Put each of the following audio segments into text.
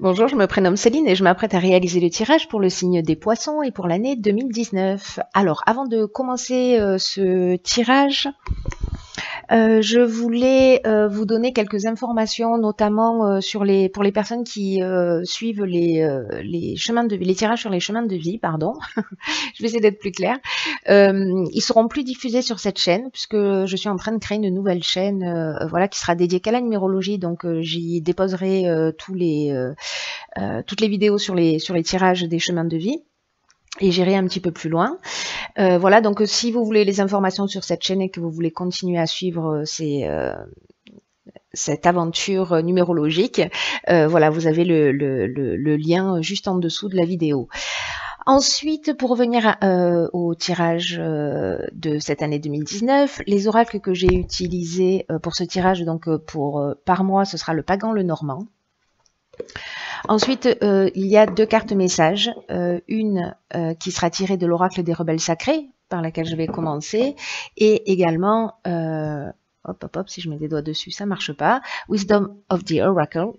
Bonjour, je me prénomme Céline et je m'apprête à réaliser le tirage pour le signe des Poissons et pour l'année 2019. Alors, avant de commencer ce tirage, je voulais vous donner quelques informations, notamment pour les personnes qui suivent les tirages sur les chemins de vie, pardon. Je vais essayer d'être plus claire. Ils seront plus diffusés sur cette chaîne puisque je suis en train de créer une nouvelle chaîne, voilà, qui sera dédiée qu'à la numérologie. Donc, j'y déposerai toutes les vidéos sur les tirages des chemins de vie. Et j'irai un petit peu plus loin. Voilà, donc si vous voulez les informations sur cette chaîne et que vous voulez continuer à suivre cette aventure numérologique, voilà, vous avez le lien juste en dessous de la vidéo. Ensuite, pour revenir au tirage de cette année 2019, les oracles que j'ai utilisés pour ce tirage, donc par mois, ce sera le Pagan, le Normand. Ensuite, il y a deux cartes messages, une qui sera tirée de l'oracle des rebelles sacrés, par laquelle je vais commencer, et également, si je mets des doigts dessus, ça marche pas, Wisdom of the Oracle,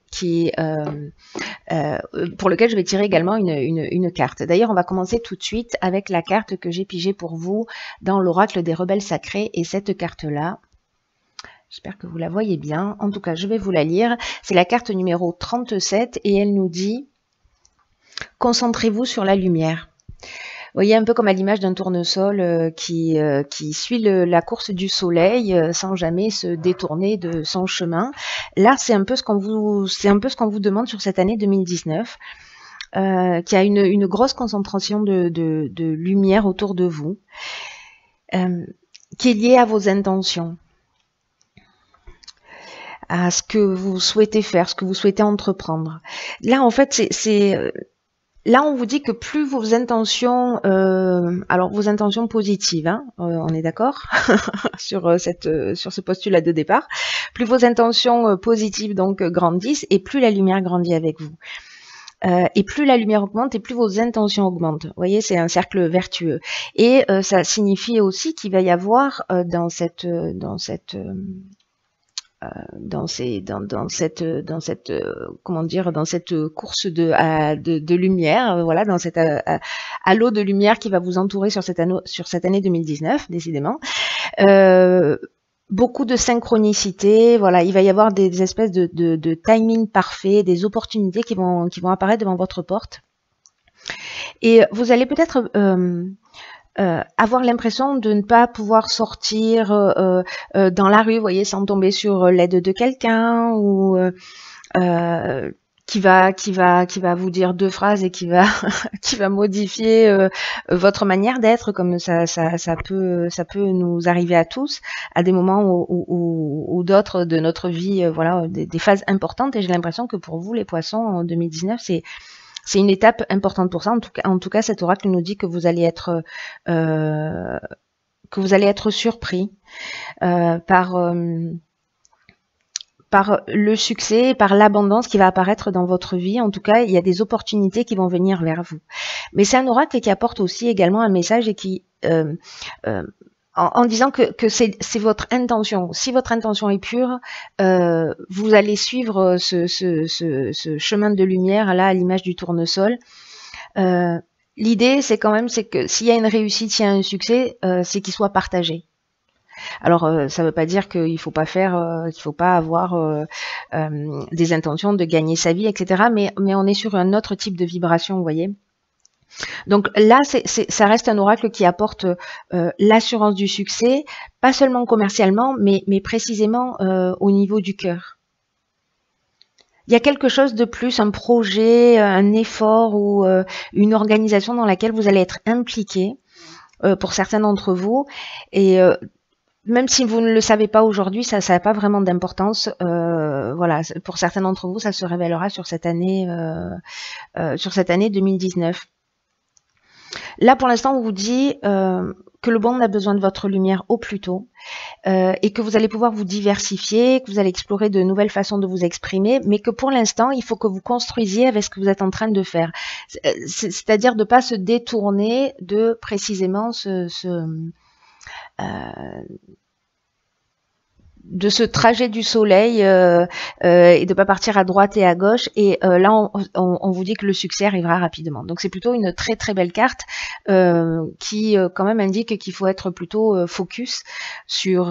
pour lequel je vais tirer également une carte. D'ailleurs, on va commencer tout de suite avec la carte que j'ai pigée pour vous dans l'oracle des rebelles sacrés, et cette carte-là, j'espère que vous la voyez bien. En tout cas, je vais vous la lire. C'est la carte numéro 37 et elle nous dit « Concentrez-vous sur la lumière ». Vous voyez, un peu comme à l'image d'un tournesol qui suit la course du soleil sans jamais se détourner de son chemin. Là, c'est un peu ce qu'on vous demande sur cette année 2019, qui a une grosse concentration de lumière autour de vous, qui est liée à vos intentions, à ce que vous souhaitez faire, ce que vous souhaitez entreprendre. Là, en fait, là, on vous dit que plus vos intentions, alors vos intentions positives, hein, on est d'accord sur ce postulat de départ, plus vos intentions positives donc grandissent et plus la lumière grandit avec vous. Et plus la lumière augmente et plus vos intentions augmentent. Vous voyez, c'est un cercle vertueux. Et ça signifie aussi qu'il va y avoir dans cette course de lumière, voilà, dans cet halo de lumière qui va vous entourer sur cette année 2019, décidément. Beaucoup de synchronicité, voilà, il va y avoir des espèces de timing parfait, des opportunités qui vont apparaître devant votre porte. Et vous allez peut-être avoir l'impression de ne pas pouvoir sortir dans la rue, vous voyez, sans tomber sur l'aide de quelqu'un ou qui va vous dire deux phrases et qui va modifier votre manière d'être, comme ça peut nous arriver à tous à des moments ou d'autres de notre vie, voilà, des phases importantes. Et j'ai l'impression que pour vous, les poissons, en 2019, c'est une étape importante pour ça. En tout cas, cet oracle nous dit que vous allez être surpris par le succès, par l'abondance qui va apparaître dans votre vie. En tout cas, il y a des opportunités qui vont venir vers vous. Mais c'est un oracle qui apporte aussi également un message et qui en disant que c'est votre intention. Si votre intention est pure, vous allez suivre ce chemin de lumière là à l'image du tournesol. L'idée, c'est que s'il y a une réussite, s'il y a un succès, c'est qu'il soit partagé. Alors, ça ne veut pas dire qu'il faut pas avoir des intentions de gagner sa vie, etc. Mais on est sur un autre type de vibration, vous voyez. Donc là, ça reste un oracle qui apporte l'assurance du succès, pas seulement commercialement, mais précisément au niveau du cœur. Il y a quelque chose de plus, un projet, un effort ou une organisation dans laquelle vous allez être impliqué pour certains d'entre vous. Et même si vous ne le savez pas aujourd'hui, ça n'a pas vraiment d'importance. Voilà, pour certains d'entre vous, ça se révélera sur cette année 2019. Là, pour l'instant, on vous dit que le monde a besoin de votre lumière au plus tôt et que vous allez pouvoir vous diversifier, que vous allez explorer de nouvelles façons de vous exprimer, mais que pour l'instant, il faut que vous construisiez avec ce que vous êtes en train de faire. C'est-à-dire de ne pas se détourner de précisément de ce trajet du soleil et de pas partir à droite et à gauche. Et là, on vous dit que le succès arrivera rapidement. Donc c'est plutôt une très très belle carte qui quand même indique qu'il faut être plutôt focus sur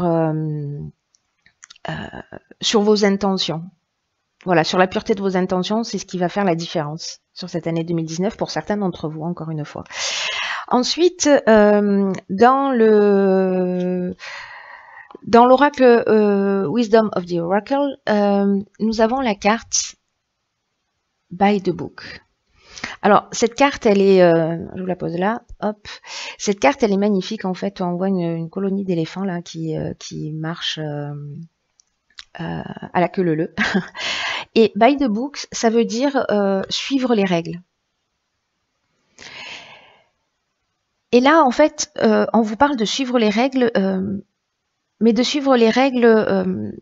vos intentions. Voilà, sur la pureté de vos intentions, c'est ce qui va faire la différence sur cette année 2019 pour certains d'entre vous, encore une fois. Ensuite, dans l'oracle Wisdom of the Oracle, nous avons la carte By the Book. Alors, cette carte, elle est, je vous la pose là, hop. Cette carte, elle est magnifique, en fait. On voit une colonie d'éléphants là qui marche à la queue leu-leu. Et By the Book, ça veut dire suivre les règles. Et là, en fait, on vous parle de suivre les règles, mais de suivre les règles,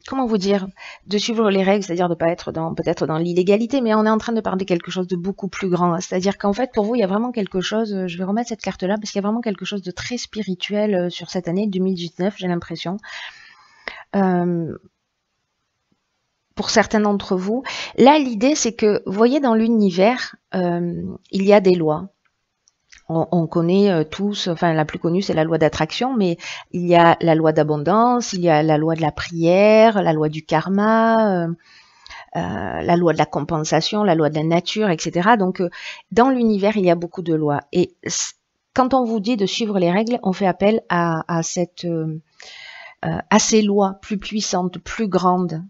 comment vous dire? De suivre les règles, c'est-à-dire de ne pas être peut-être dans l'illégalité, mais on est en train de parler de quelque chose de beaucoup plus grand. C'est-à-dire qu'en fait, pour vous, il y a vraiment quelque chose, je vais remettre cette carte-là, parce qu'il y a vraiment quelque chose de très spirituel sur cette année 2019, j'ai l'impression. Pour certains d'entre vous. Là, l'idée, c'est que, vous voyez, dans l'univers, il y a des lois. On connaît tous, enfin la plus connue c'est la loi d'attraction, mais il y a la loi d'abondance, il y a la loi de la prière, la loi du karma, la loi de la compensation, la loi de la nature, etc. Donc dans l'univers il y a beaucoup de lois. Et quand on vous dit de suivre les règles, on fait appel à ces lois plus puissantes, plus grandes.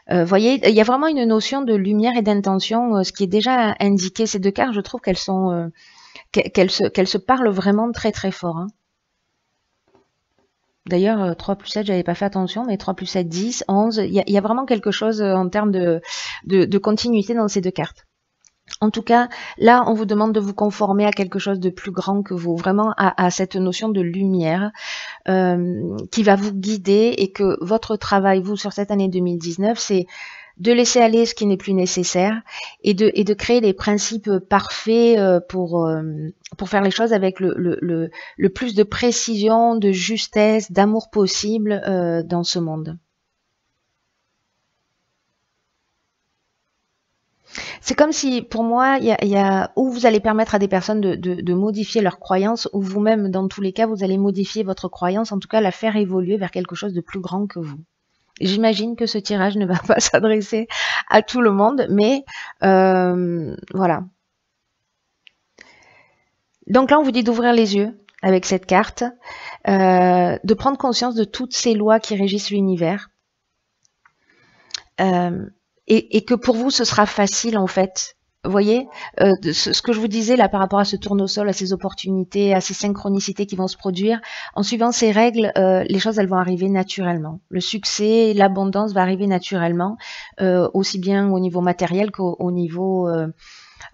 Voyez, il y a vraiment une notion de lumière et d'intention, ce qui est déjà indiqué. Ces deux cartes, je trouve qu'elles sont qu'elle se parle vraiment très très fort. Hein. D'ailleurs, 3 plus 7, j'avais pas fait attention, mais 3 plus 7, 10, 11, il y a vraiment quelque chose en termes de continuité dans ces deux cartes. En tout cas, là, on vous demande de vous conformer à quelque chose de plus grand que vous, vraiment à cette notion de lumière qui va vous guider et que votre travail, vous, sur cette année 2019, c'est de laisser aller ce qui n'est plus nécessaire et de créer des principes parfaits pour faire les choses avec le plus de précision, de justesse, d'amour possible dans ce monde. C'est comme si, pour moi, il y a où vous allez permettre à des personnes de modifier leurs croyances, ou vous-même, dans tous les cas, vous allez modifier votre croyance, en tout cas la faire évoluer vers quelque chose de plus grand que vous. J'imagine que ce tirage ne va pas s'adresser à tout le monde, mais voilà. Donc là, on vous dit d'ouvrir les yeux avec cette carte, de prendre conscience de toutes ces lois qui régissent l'univers, et que pour vous, ce sera facile en fait. Vous voyez, ce que je vous disais là par rapport à ce tournesol, à ces opportunités, à ces synchronicités qui vont se produire, en suivant ces règles, les choses elles vont arriver naturellement. Le succès, l'abondance va arriver naturellement, aussi bien au niveau matériel qu'au niveau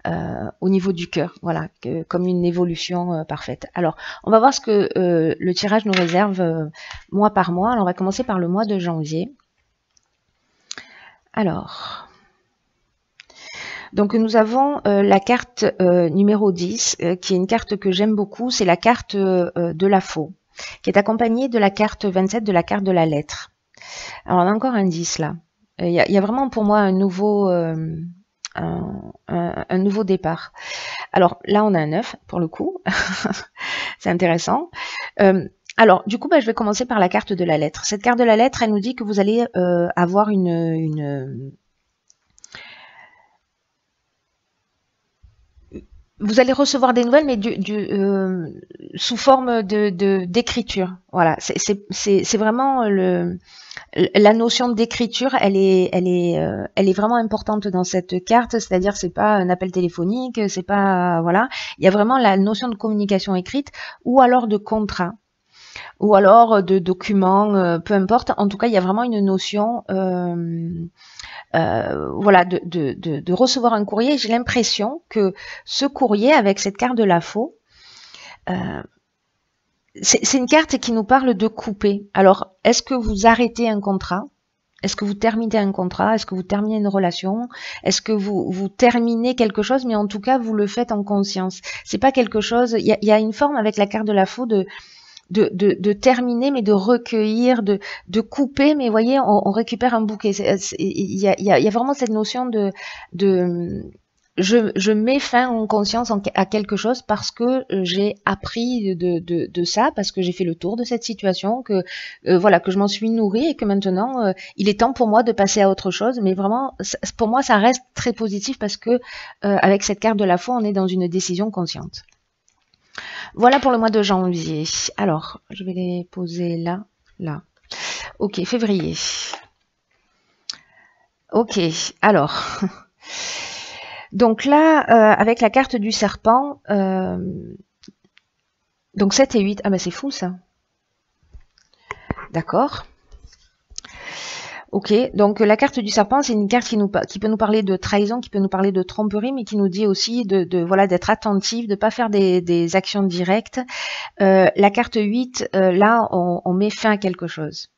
du cœur, voilà, comme une évolution parfaite. Alors, on va voir ce que le tirage nous réserve mois par mois. Alors, on va commencer par le mois de janvier. Alors... Donc nous avons la carte numéro 10, qui est une carte que j'aime beaucoup, c'est la carte de la faux, qui est accompagnée de la carte 27, de la carte de la lettre. Alors on a encore un 10 là. Il y a vraiment pour moi un nouveau départ. Alors là on a un 9 pour le coup, c'est intéressant. Alors du coup je vais commencer par la carte de la lettre. Cette carte de la lettre, elle nous dit que vous allez avoir vous allez recevoir des nouvelles, mais sous forme d'écriture. Voilà, c'est vraiment la notion d'écriture. Elle est vraiment importante dans cette carte. C'est-à-dire, c'est pas un appel téléphonique, c'est pas voilà. Il y a vraiment la notion de communication écrite ou alors de contrat. Ou alors de documents, peu importe. En tout cas, il y a vraiment une notion voilà, de recevoir un courrier. J'ai l'impression que ce courrier, avec cette carte de la faux, c'est une carte qui nous parle de couper. Alors, est-ce que vous arrêtez un contrat? Est-ce que vous terminez un contrat? Est-ce que vous terminez une relation? Est-ce que vous terminez quelque chose? Mais en tout cas, vous le faites en conscience. C'est pas quelque chose... Il y a une forme avec la carte de la faux de terminer, mais de recueillir, de couper, mais vous voyez, on récupère un bouquet. Il y a vraiment cette notion de je mets fin en conscience à quelque chose parce que j'ai appris de ça, parce que j'ai fait le tour de cette situation, que voilà, que je m'en suis nourrie et que maintenant il est temps pour moi de passer à autre chose. Mais vraiment, pour moi, ça reste très positif parce que avec cette carte de la foi, on est dans une décision consciente. Voilà pour le mois de janvier. Alors, je vais les poser là, là. Ok, février. Ok, alors. Donc là, avec la carte du serpent, donc 7 et 8, ah ben c'est fou ça. D'accord. Ok, donc la carte du serpent, c'est une carte qui peut nous parler de trahison, qui peut nous parler de tromperie, mais qui nous dit aussi voilà, d'être attentif, de ne pas faire des actions directes. La carte 8, là, on met fin à quelque chose.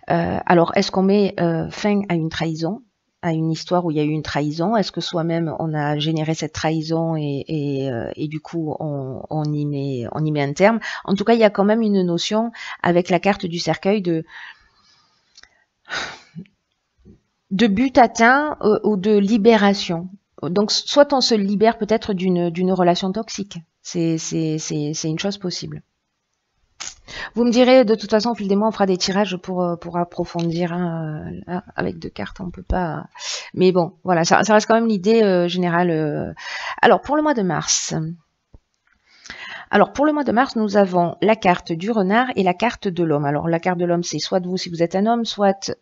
Alors, est-ce qu'on met fin à une trahison, à une histoire où il y a eu une trahison? Est-ce que soi-même on a généré cette trahison et du coup on y met un terme? En tout cas, il y a quand même une notion avec la carte du cercueil de but atteint ou de libération. Donc soit on se libère peut-être d'une relation toxique. C'est une chose possible. Vous me direz, de toute façon, au fil des mois, on fera des tirages pour approfondir. Hein, avec 2 cartes, on peut pas... Mais bon, voilà, ça reste quand même l'idée générale. Alors, pour le mois de mars... Alors, pour le mois de mars, nous avons la carte du renard et la carte de l'homme. Alors, la carte de l'homme, c'est soit de vous si vous êtes un homme, soit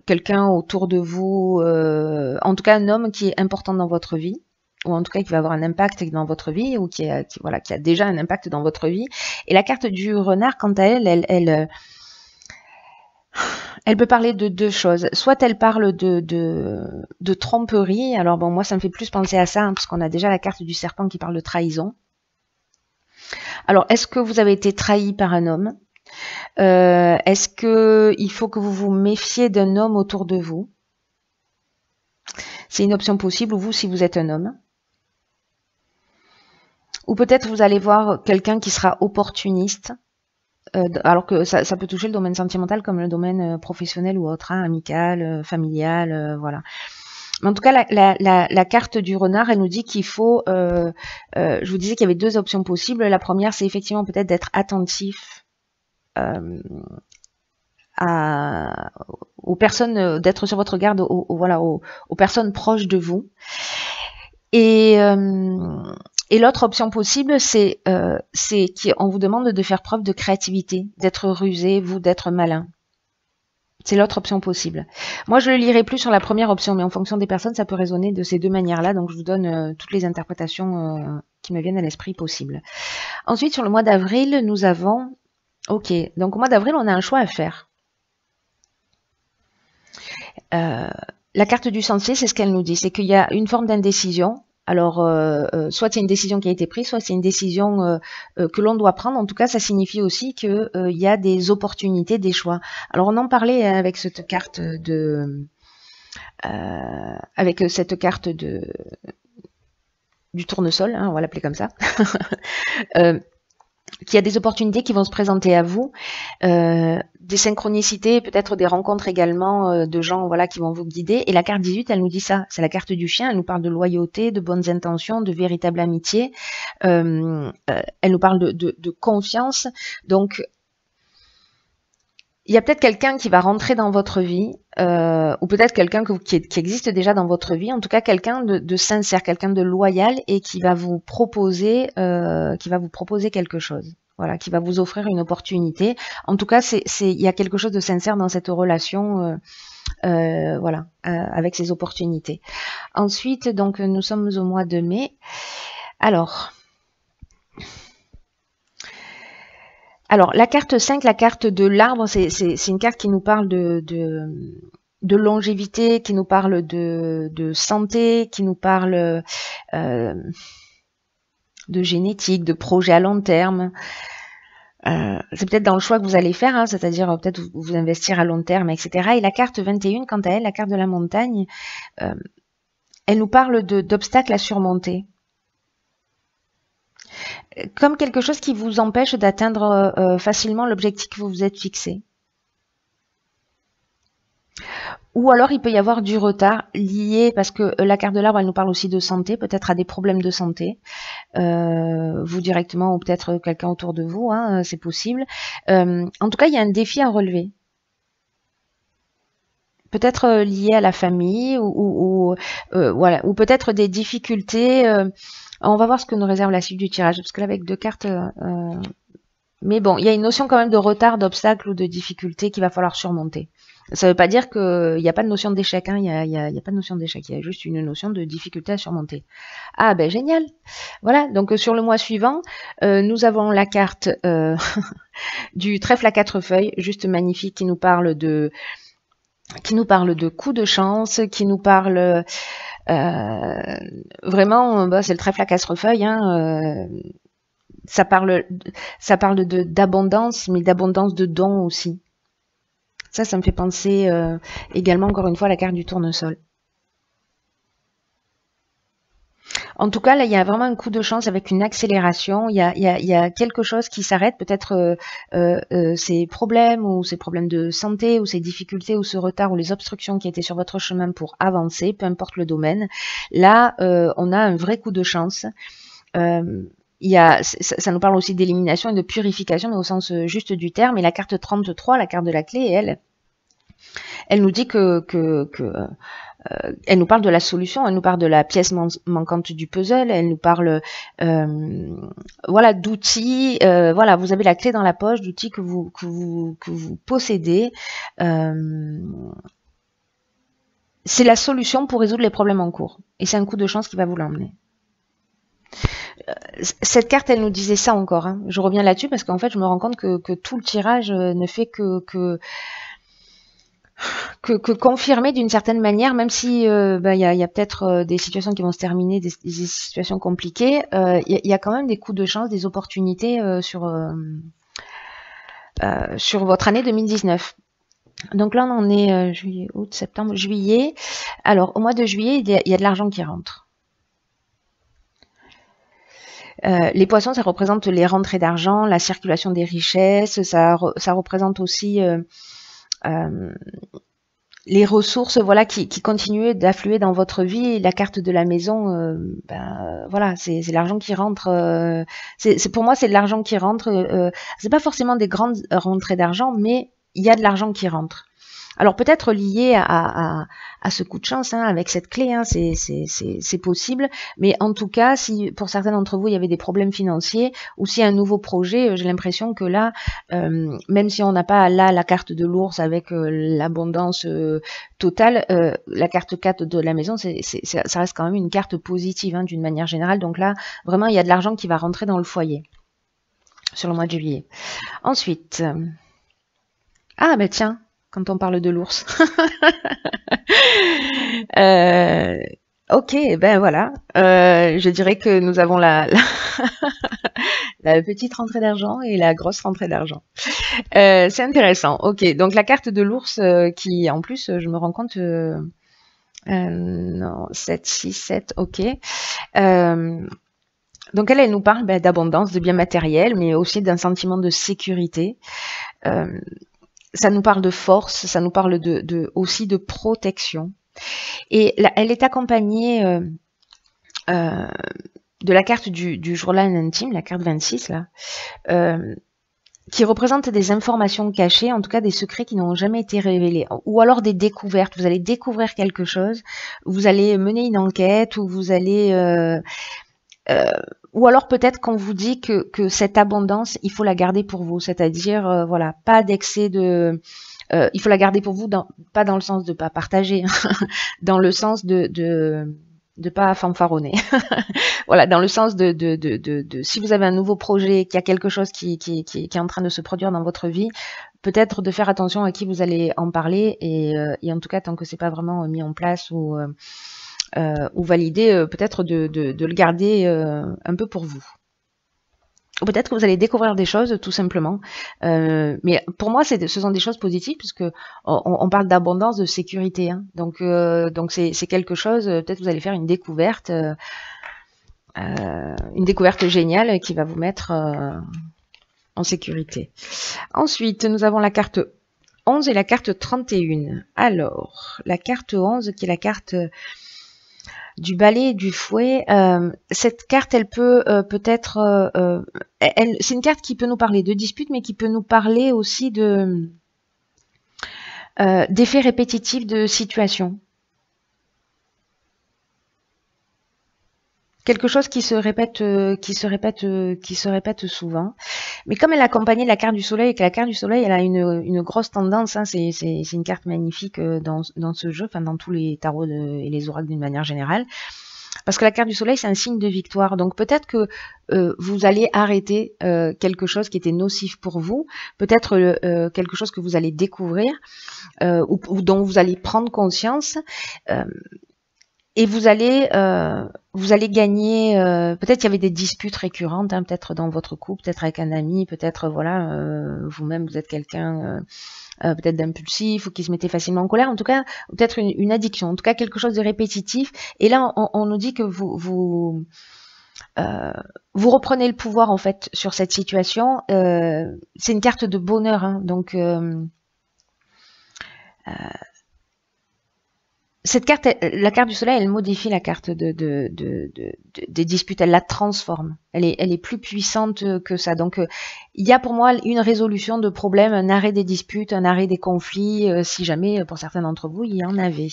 quelqu'un autour de vous, en tout cas un homme qui est important dans votre vie, ou en tout cas qui va avoir un impact dans votre vie, ou qui a déjà un impact dans votre vie. Et la carte du renard, quant à elle peut parler de 2 choses. Soit elle parle de tromperie. Alors bon, moi ça me fait plus penser à ça, hein, parce qu'on a déjà la carte du serpent qui parle de trahison. Alors, est-ce que vous avez été trahi par un homme? Est-ce qu'il faut que vous vous méfiez d'un homme autour de vous? C'est une option possible, ou vous, si vous êtes un homme. Ou peut-être vous allez voir quelqu'un qui sera opportuniste, alors que ça peut toucher le domaine sentimental comme le domaine professionnel ou autre, hein, amical, familial, voilà. Mais en tout cas, la carte du renard, elle nous dit qu'il faut... je vous disais qu'il y avait 2 options possibles. La première, c'est effectivement peut-être d'être attentif aux personnes, d'être sur votre garde, aux personnes proches de vous. Et l'autre option possible, c'est qu'on vous demande de faire preuve de créativité, d'être rusé, vous, d'être malin. C'est l'autre option possible. Moi, je le lirai plus sur la première option, mais en fonction des personnes, ça peut résonner de ces 2 manières-là. Donc, je vous donne toutes les interprétations qui me viennent à l'esprit possibles. Ensuite, sur le mois d'avril, nous avons... Ok, donc au mois d'avril, on a un choix à faire. La carte du sentier, c'est ce qu'elle nous dit. C'est qu'il y a une forme d'indécision. Alors, soit c'est une décision qui a été prise, soit c'est une décision que l'on doit prendre. En tout cas, ça signifie aussi qu'il y a des opportunités, des choix. Alors, on en parlait avec cette carte du tournesol, hein, on va l'appeler comme ça. Qu'il y a des opportunités qui vont se présenter à vous, des synchronicités, peut-être des rencontres également de gens, voilà, qui vont vous guider. Et la carte 18, elle nous dit ça, c'est la carte du chien, elle nous parle de loyauté, de bonnes intentions, de véritable amitié, elle nous parle de confiance. Donc, il y a peut-être quelqu'un qui va rentrer dans votre vie, ou peut-être quelqu'un qui existe déjà dans votre vie, en tout cas quelqu'un de sincère, quelqu'un de loyal et qui va vous proposer quelque chose. Voilà, qui va vous offrir une opportunité. En tout cas, il y a quelque chose de sincère dans cette relation, voilà, avec ces opportunités. Ensuite, donc, nous sommes au mois de mai. Alors, la carte 5, la carte de l'arbre, c'est une carte qui nous parle de longévité, qui nous parle de santé, qui nous parle de génétique, de projet à long terme. C'est peut-être dans le choix que vous allez faire, hein, c'est-à-dire peut-être vous investir à long terme, etc. Et la carte 21, quant à elle, la carte de la montagne, elle nous parle d'obstacles à surmonter. comme quelque chose qui vous empêche d'atteindre facilement l'objectif que vous vous êtes fixé. Ou alors il peut y avoir du retard lié, parce que la carte de l'arbre, elle nous parle aussi de santé, peut-être à des problèmes de santé, vous directement ou peut-être quelqu'un autour de vous, hein, c'est possible. En tout cas, il y a un défi à relever. Peut-être lié à la famille voilà, ou peut-être des difficultés. On va voir ce que nous réserve la suite du tirage, parce que là, avec deux cartes... mais bon, il y a une notion quand même de retard, d'obstacle ou de difficulté qu'il va falloir surmonter. Ça ne veut pas dire qu'il n'y a pas de notion d'échec, hein. Il y a pas de notion d'échec, il y a juste une notion de difficulté à surmonter. Ah ben génial. Voilà, donc sur le mois suivant, nous avons la carte du trèfle à 4 feuilles, juste magnifique, qui nous parle de coups de chance, qui nous parle vraiment, bah, c'est le trèfle à 4 feuilles, hein, ça parle d'abondance, mais d'abondance de dons aussi. Ça me fait penser également, encore une fois, à la carte du tournesol. En tout cas, là, il y a vraiment un coup de chance avec une accélération. Il y a quelque chose qui s'arrête, peut-être ces problèmes ou ces problèmes de santé ou ces difficultés ou ce retard ou les obstructions qui étaient sur votre chemin pour avancer, peu importe le domaine. Là, on a un vrai coup de chance. Ça nous parle aussi d'élimination et de purification, mais au sens juste du terme. Et la carte 33, la carte de la clé, elle nous dit elle nous parle de la solution, elle nous parle de la pièce manquante du puzzle, elle nous parle voilà, d'outils, voilà, vous avez la clé dans la poche, d'outils que vous possédez. C'est la solution pour résoudre les problèmes en cours. Et c'est un coup de chance qui va vous l'emmener. Cette carte, elle nous disait ça encore. Hein. Je reviens là-dessus parce qu'en fait, je me rends compte que tout le tirage ne fait que confirmer d'une certaine manière, même si y a peut-être des situations qui vont se terminer, des situations compliquées, il y a quand même des coups de chance, des opportunités sur votre année 2019. Donc là, on en est juillet, août, septembre, juillet. Alors, au mois de juillet, il y a de l'argent qui rentre. Les poissons, ça représente les rentrées d'argent, la circulation des richesses, ça représente aussi les ressources, voilà, qui continuent d'affluer dans votre vie. La carte de la maison, voilà, c'est l'argent qui rentre. Pour moi, c'est de l'argent qui rentre. C'est pas forcément des grandes rentrées d'argent, mais il y a de l'argent qui rentre. Alors peut-être lié à ce coup de chance, hein, avec cette clé, hein, c'est possible. Mais en tout cas, si pour certains d'entre vous, il y avait des problèmes financiers, ou si un nouveau projet, j'ai l'impression que là, même si on n'a pas là la carte de l'ours avec l'abondance totale, la carte 4 de la maison, ça reste quand même une carte positive, hein, d'une manière générale. Donc là, vraiment, il y a de l'argent qui va rentrer dans le foyer sur le mois de juillet. Ensuite, ah ben tiens, quand on parle de l'ours. Ok, ben voilà. Je dirais que nous avons la petite rentrée d'argent et la grosse rentrée d'argent. C'est intéressant. Ok, donc la carte de l'ours qui, en plus, je me rends compte... non, 7, 6, 7, ok. Donc elle nous parle d'abondance, de biens matériels, mais aussi d'un sentiment de sécurité. Ça nous parle de force, ça nous parle aussi de protection. Et là, elle est accompagnée de la carte du journal intime, la carte 26, là, qui représente des informations cachées, en tout cas des secrets qui n'ont jamais été révélés, ou alors des découvertes. Vous allez découvrir quelque chose, vous allez mener une enquête, ou vous allez... ou alors peut-être qu'on vous dit que cette abondance, il faut la garder pour vous, c'est-à-dire, voilà, pas d'excès de... il faut la garder pour vous, pas dans le sens de pas partager, dans le sens de pas fanfaronner. Voilà, dans le sens de si vous avez un nouveau projet, qu'il y a quelque chose qui est en train de se produire dans votre vie, peut-être de faire attention à qui vous allez en parler, et en tout cas, tant que c'est pas vraiment mis en place ou validé, peut-être de le garder un peu pour vous. Ou peut-être que vous allez découvrir des choses, tout simplement. Mais pour moi, ce sont des choses positives, puisque on parle d'abondance, de sécurité. Hein. Donc c'est quelque chose, peut-être que vous allez faire une découverte. une découverte géniale qui va vous mettre en sécurité. Ensuite, nous avons la carte 11 et la carte 31. Alors, la carte 11 qui est la carte du balai et du fouet. Cette carte, elle peut peut-être... c'est une carte qui peut nous parler de disputes, mais qui peut nous parler aussi d'effets répétitifs de situations. Quelque chose qui se répète souvent. Mais comme elle est accompagnée de la carte du soleil, et que la carte du soleil, elle a une grosse tendance, hein, c'est une carte magnifique dans ce jeu, enfin dans tous les tarots et les oracles d'une manière générale. Parce que la carte du soleil, c'est un signe de victoire. Donc peut-être que vous allez arrêter quelque chose qui était nocif pour vous, peut-être quelque chose que vous allez découvrir, ou dont vous allez prendre conscience. Et vous allez gagner, peut-être qu'il y avait des disputes récurrentes, hein, peut-être dans votre couple, peut-être avec un ami, peut-être voilà, vous-même vous êtes quelqu'un peut-être d'impulsif ou qui se mettait facilement en colère, en tout cas peut-être une addiction, en tout cas quelque chose de répétitif. Et là on nous dit que vous reprenez le pouvoir en fait sur cette situation. C'est une carte de bonheur, hein, donc cette carte, la carte du soleil, elle modifie la carte des disputes, elle la transforme. Elle est plus puissante que ça. Donc, il y a pour moi une résolution de problèmes, un arrêt des disputes, un arrêt des conflits, si jamais, pour certains d'entre vous, il y en avait.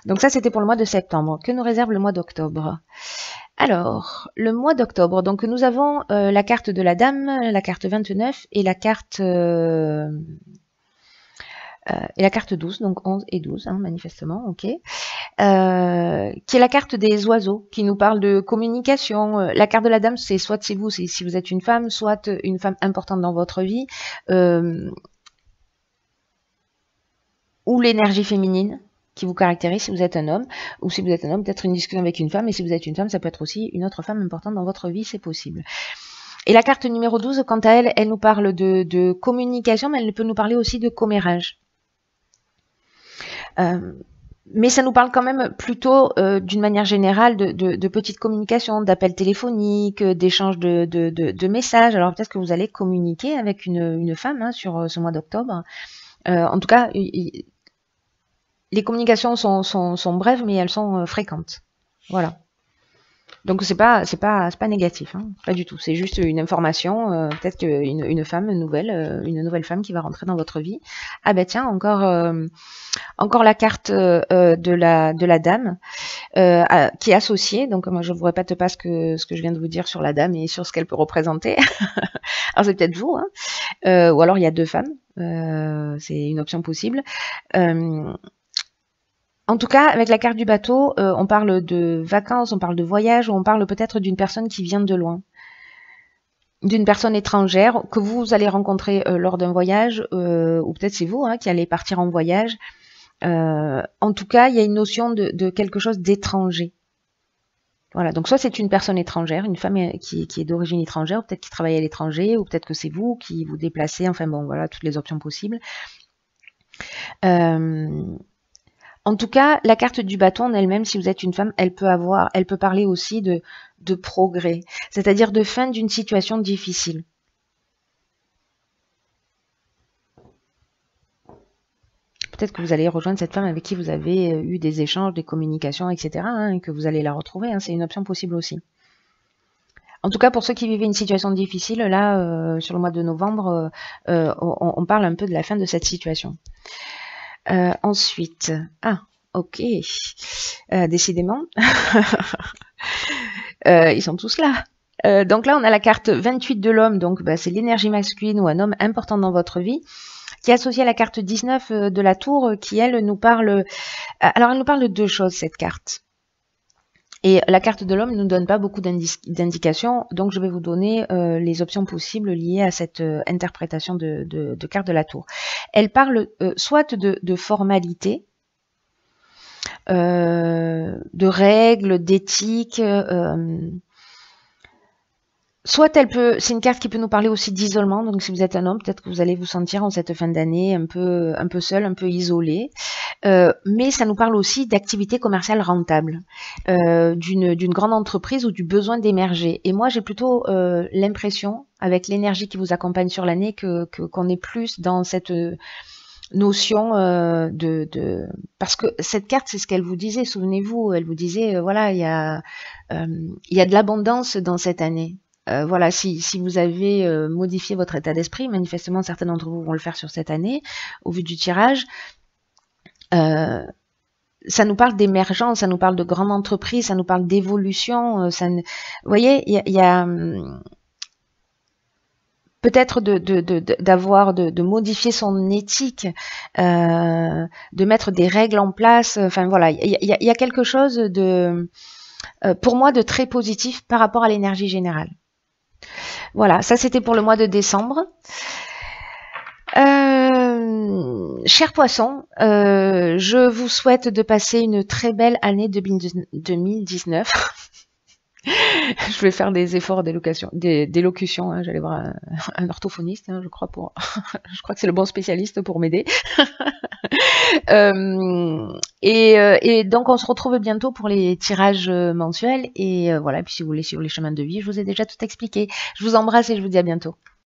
Donc ça, c'était pour le mois de septembre. Que nous réserve le mois d'octobre? Alors, le mois d'octobre, donc nous avons la carte de la dame, la carte 29 et la carte... et la carte 12, donc 11 et 12, hein, manifestement, ok. Qui est la carte des oiseaux, qui nous parle de communication. La carte de la dame, c'est soit c'est vous, si vous êtes une femme, soit une femme importante dans votre vie, ou l'énergie féminine qui vous caractérise si vous êtes un homme, ou si vous êtes un homme, peut-être une discussion avec une femme, et si vous êtes une femme, ça peut être aussi une autre femme importante dans votre vie, c'est possible. Et la carte numéro 12, quant à elle, elle nous parle de communication, mais elle peut nous parler aussi de commérage. Mais ça nous parle quand même plutôt d'une manière générale de petites communications, d'appels téléphoniques, d'échanges de messages. Alors peut-être que vous allez communiquer avec une femme, hein, sur ce mois d'octobre. En tout cas, les communications sont brèves, mais elles sont fréquentes. Voilà. Donc c'est pas négatif, hein, pas du tout. C'est juste une information, peut-être qu'une femme une nouvelle femme qui va rentrer dans votre vie. Ah ben tiens, encore la carte de la dame qui est associée. Donc moi je vous répète pas ce que je viens de vous dire sur la dame et sur ce qu'elle peut représenter. Alors c'est peut-être vous, hein, ou alors il y a deux femmes. C'est une option possible. En tout cas, avec la carte du bateau, on parle de vacances, on parle de voyage, ou on parle peut-être d'une personne qui vient de loin, d'une personne étrangère que vous allez rencontrer lors d'un voyage, ou peut-être c'est vous, hein, qui allez partir en voyage. En tout cas, il y a une notion de quelque chose d'étranger. Voilà, donc soit c'est une personne étrangère, une femme qui est d'origine étrangère, ou peut-être qui travaille à l'étranger, ou peut-être que c'est vous qui vous déplacez, enfin bon, voilà, toutes les options possibles. En tout cas, la carte du bâton en elle-même, si vous êtes une femme, elle peut parler aussi de progrès, c'est-à-dire de fin d'une situation difficile. Peut-être que vous allez rejoindre cette femme avec qui vous avez eu des échanges, des communications, etc., hein, et que vous allez la retrouver, hein, c'est une option possible aussi. En tout cas, pour ceux qui vivaient une situation difficile, là, sur le mois de novembre, on parle un peu de la fin de cette situation. Ensuite, ok, décidément, ils sont tous là. Donc là, on a la carte 28 de l'homme, donc c'est l'énergie masculine ou un homme important dans votre vie, qui est associée à la carte 19 de la tour, qui elle nous parle... alors elle nous parle de deux choses, cette carte. Et la carte de l'homme ne nous donne pas beaucoup d'indications, donc je vais vous donner les options possibles liées à cette interprétation de carte de la tour. Elle parle soit de formalité, de règles, d'éthique, soit c'est une carte qui peut nous parler aussi d'isolement. Donc si vous êtes un homme, peut-être que vous allez vous sentir en cette fin d'année un peu seul, un peu isolé. mais ça nous parle aussi d'activité commerciale rentable, d'une grande entreprise ou du besoin d'émerger. Et moi, j'ai plutôt l'impression, avec l'énergie qui vous accompagne sur l'année, qu'on est plus dans cette notion parce que cette carte, c'est ce qu'elle vous disait, souvenez-vous, elle vous disait, voilà, il y a de l'abondance dans cette année. Voilà, si vous avez modifié votre état d'esprit, manifestement certains d'entre vous vont le faire sur cette année, au vu du tirage, ça nous parle d'émergence, ça nous parle de grande entreprise, ça nous parle d'évolution. Vous voyez, il y a peut-être de modifier son éthique, de mettre des règles en place. Enfin voilà, il y a quelque chose de, pour moi, de très positif par rapport à l'énergie générale. Voilà, ça c'était pour le mois de décembre. Chers poissons, je vous souhaite de passer une très belle année 2019. Je vais faire des efforts d'élocution, hein. J'allais voir un orthophoniste, hein, je crois que c'est le bon spécialiste pour m'aider. Et donc on se retrouve bientôt pour les tirages mensuels. Et voilà, puis si vous voulez suivre les chemins de vie, je vous ai déjà tout expliqué. Je vous embrasse et je vous dis à bientôt.